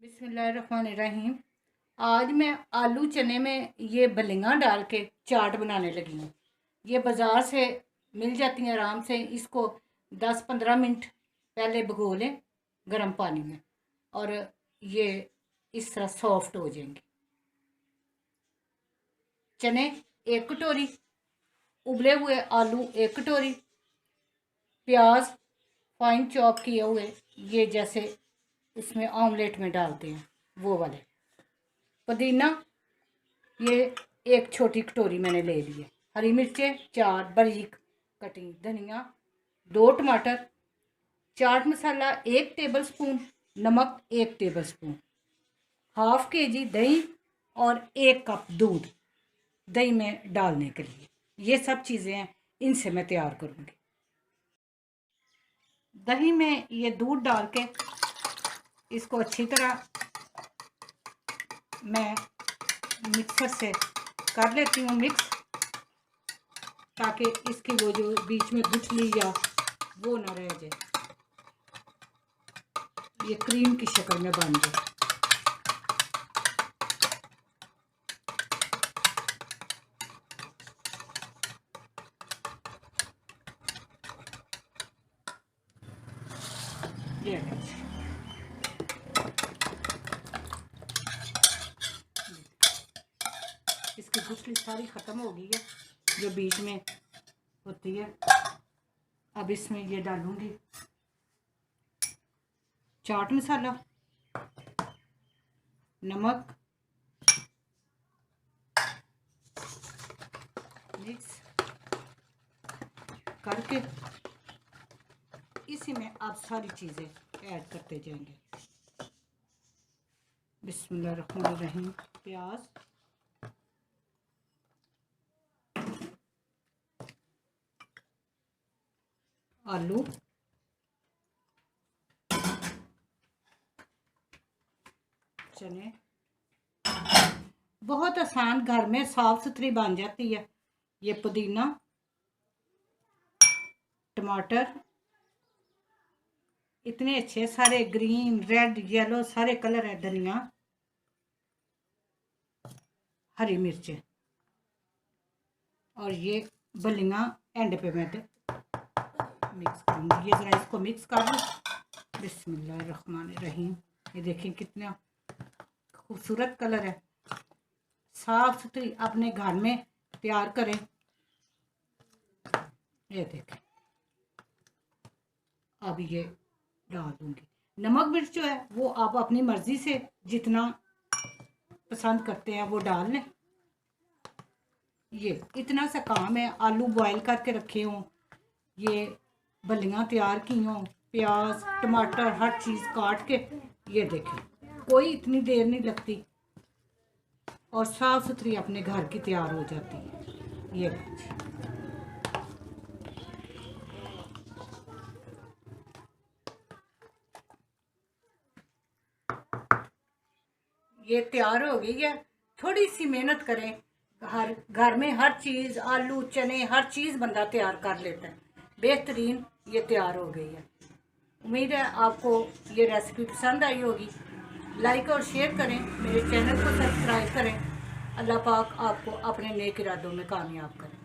बिस्मिल्लाहिर्रहमानिर्रहीम। आज मैं आलू चने में ये बलिंगा डाल के चाट बनाने लगी हूँ। ये बाज़ार से मिल जाती हैं आराम से। इसको 10-15 मिनट पहले भिगो लें गर्म पानी में और ये इस तरह सॉफ्ट हो जाएंगे। चने 1 कटोरी, उबले हुए आलू 1 कटोरी, प्याज फाइन चॉप किए हुए, ये जैसे इसमें ऑमलेट में डालते हैं वो वाले, पुदीना ये 1 छोटी कटोरी मैंने ले ली है, हरी मिर्चें 4 बारीक कटी, धनिया 2 टमाटर, चाट मसाला 1 टेबलस्पून, नमक 1 टेबलस्पून, हाफ kg दही और 1 कप दूध दही में डालने के लिए। ये सब चीज़ें हैं, इनसे मैं तैयार करूँगी। दही में ये दूध डाल के इसको अच्छी तरह मैं मिक्सर से कर लेती हूँ मिक्स, ताकि इसकी वो जो बीच में गुठली या वो ना रह जाए, ये क्रीम की शक्ल में बन जाए। ये इसकी गुठली सारी ख़त्म हो गई है जो बीच में होती है। अब इसमें ये डालूंगी चाट मसाला, नमक, मिक्स करके इसी में आप सारी चीज़ें ऐड करते जाएंगे। बिस्मिल्लाहिर्रहमानिर्रहीम। प्याज, आलू, चने, बहुत आसान घर में साफ सुथरी बन जाती है। ये पुदीना, टमाटर, इतने अच्छे सारे ग्रीन रेड येलो सारे कलर है, धनिया, हरी मिर्चें और ये बलिंगा एंड पे मैं मिक्स करूँगी। ये ज़रा इसको मिक्स कर लूँ। बिस्मिल्लाहिर्रहमानिर्रहीम। ये देखें कितना खूबसूरत कलर है। साफ सुथरी अपने घर में तैयार करें। ये देखें, अब ये डाल दूंगी। नमक मिर्च जो है वो आप अपनी मर्जी से जितना पसंद करते हैं वो डाल लें। ये इतना सा काम है। आलू बॉयल करके रखे हों, ये बलियाँ तैयार की हों, प्याज टमाटर हर चीज़ काट के, ये देखें कोई इतनी देर नहीं लगती और साफ सुथरी अपने घर की तैयार हो जाती है। ये तैयार हो गई है। थोड़ी सी मेहनत करें, हर घर में हर चीज़ आलू चने हर चीज़ बंदा तैयार कर लेता है। बेहतरीन ये तैयार हो गई है। उम्मीद है आपको ये रेसिपी पसंद आई होगी। लाइक और शेयर करें, मेरे चैनल को सब्सक्राइब करें। अल्लाह पाक आपको अपने नेक इरादों में कामयाब करें।